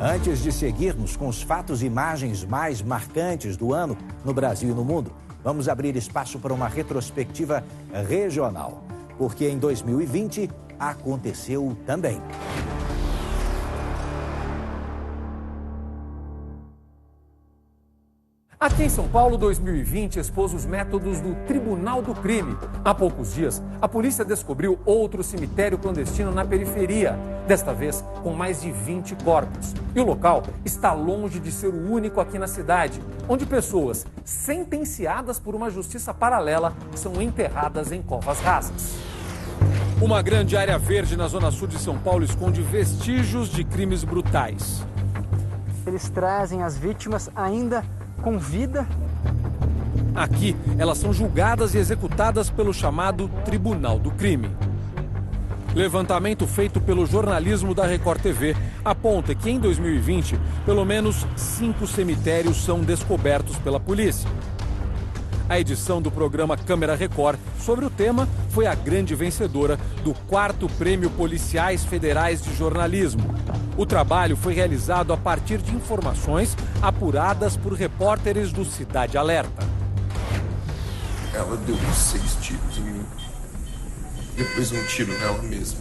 Antes de seguirmos com os fatos e imagens mais marcantes do ano no Brasil e no mundo, vamos abrir espaço para uma retrospectiva regional, porque em 2020 aconteceu também. Aqui em São Paulo, 2020 expôs os métodos do Tribunal do Crime. Há poucos dias, a polícia descobriu outro cemitério clandestino na periferia, desta vez com mais de 20 corpos. E o local está longe de ser o único aqui na cidade, onde pessoas sentenciadas por uma justiça paralela são enterradas em covas rasas. Uma grande área verde na zona sul de São Paulo esconde vestígios de crimes brutais. Eles trazem as vítimas ainda com vida. Aqui, elas são julgadas e executadas pelo chamado Tribunal do Crime. Levantamento feito pelo jornalismo da Record TV aponta que em 2020, pelo menos 5 cemitérios são descobertos pela polícia. A edição do programa Câmera Record sobre o tema foi a grande vencedora do 4º Prêmio Policiais Federais de Jornalismo. O trabalho foi realizado a partir de informações apuradas por repórteres do Cidade Alerta. Ela deu 6 tiros em mim, depois um tiro nela mesma.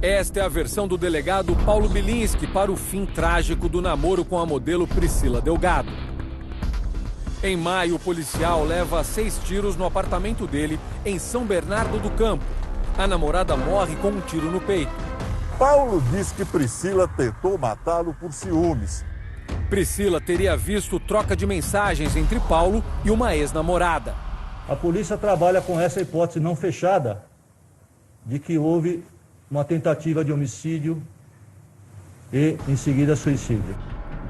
Esta é a versão do delegado Paulo Bilinski para o fim trágico do namoro com a modelo Priscila Delgado. Em maio, o policial leva 6 tiros no apartamento dele em São Bernardo do Campo. A namorada morre com um tiro no peito. Paulo diz que Priscila tentou matá-lo por ciúmes. Priscila teria visto troca de mensagens entre Paulo e uma ex-namorada. A polícia trabalha com essa hipótese não fechada de que houve uma tentativa de homicídio e, em seguida, suicídio.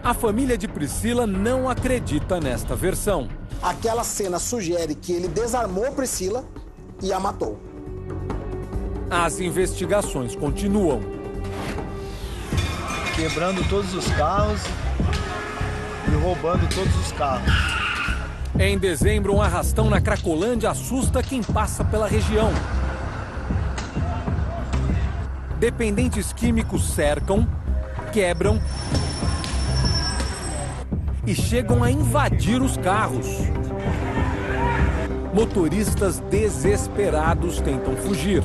A família de Priscila não acredita nesta versão. Aquela cena sugere que ele desarmou Priscila e a matou. As investigações continuam. Quebrando todos os carros e roubando todos os carros. Em dezembro, um arrastão na Cracolândia assusta quem passa pela região. Dependentes químicos cercam, quebram e chegam a invadir os carros. Motoristas desesperados tentam fugir.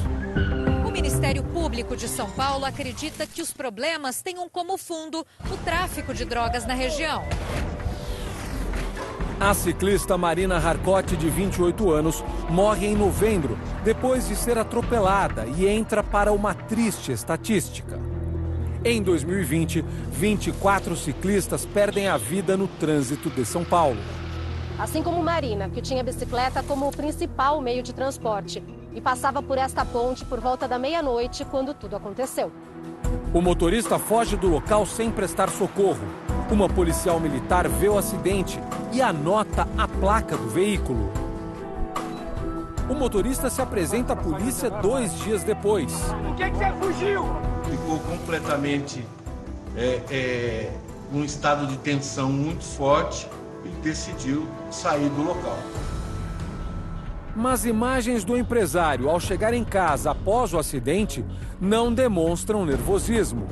O Ministério Público de São Paulo acredita que os problemas tenham como fundo o tráfico de drogas na região. A ciclista Marina Harcotti, de 28 anos, morre em novembro, depois de ser atropelada e entra para uma triste estatística. Em 2020, 24 ciclistas perdem a vida no trânsito de São Paulo. Assim como Marina, que tinha bicicleta como o principal meio de transporte e passava por esta ponte por volta da meia-noite quando tudo aconteceu. O motorista foge do local sem prestar socorro. Uma policial militar vê o acidente e anota a placa do veículo. O motorista se apresenta à polícia 2 dias depois. Por que você fugiu? Ficou completamente num estado de tensão muito forte e decidiu sair do local. Mas imagens do empresário ao chegar em casa após o acidente não demonstram nervosismo.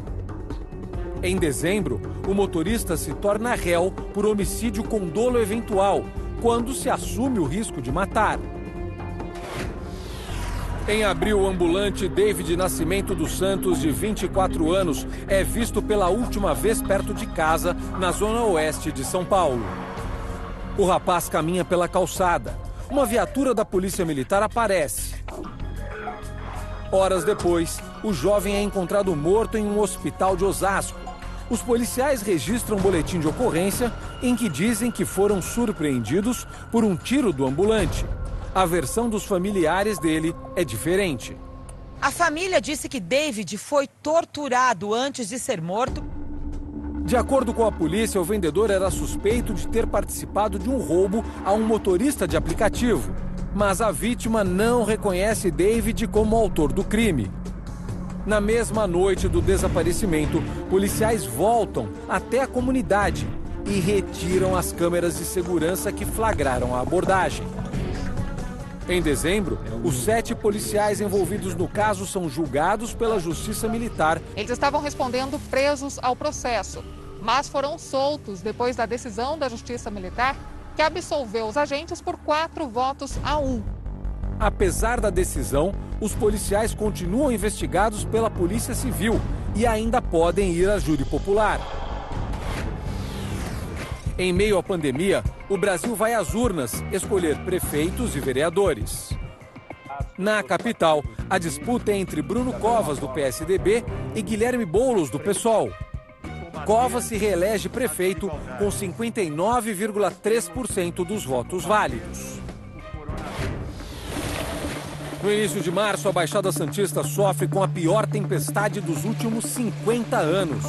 Em dezembro, o motorista se torna réu por homicídio com dolo eventual, quando se assume o risco de matar. Em abril, o ambulante David Nascimento dos Santos, de 24 anos, é visto pela última vez perto de casa, na zona oeste de São Paulo. O rapaz caminha pela calçada. Uma viatura da Polícia Militar aparece. Horas depois, o jovem é encontrado morto em um hospital de Osasco. Os policiais registram um boletim de ocorrência em que dizem que foram surpreendidos por um tiro do ambulante. A versão dos familiares dele é diferente. A família disse que David foi torturado antes de ser morto. De acordo com a polícia, o vendedor era suspeito de ter participado de um roubo a um motorista de aplicativo. Mas a vítima não reconhece David como autor do crime. Na mesma noite do desaparecimento, policiais voltam até a comunidade e retiram as câmeras de segurança que flagraram a abordagem. Em dezembro, os 7 policiais envolvidos no caso são julgados pela Justiça Militar. Eles estavam respondendo presos ao processo, mas foram soltos depois da decisão da Justiça Militar, que absolveu os agentes por 4-1. Apesar da decisão, os policiais continuam investigados pela Polícia Civil e ainda podem ir a júri popular. Em meio à pandemia, o Brasil vai às urnas escolher prefeitos e vereadores. Na capital, a disputa é entre Bruno Covas, do PSDB, e Guilherme Boulos, do PSOL. Covas se reelege prefeito com 59,3% dos votos válidos. No início de março, a Baixada Santista sofre com a pior tempestade dos últimos 50 anos.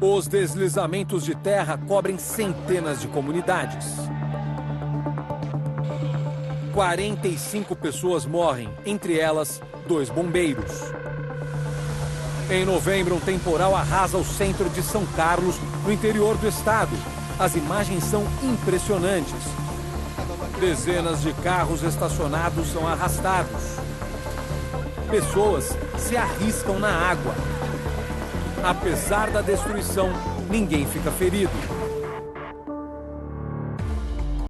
Os deslizamentos de terra cobrem centenas de comunidades. 45 pessoas morrem, entre elas 2 bombeiros. Em novembro, um temporal arrasa o centro de São Carlos, no interior do estado. As imagens são impressionantes. Dezenas de carros estacionados são arrastados. Pessoas se arriscam na água. Apesar da destruição, ninguém fica ferido.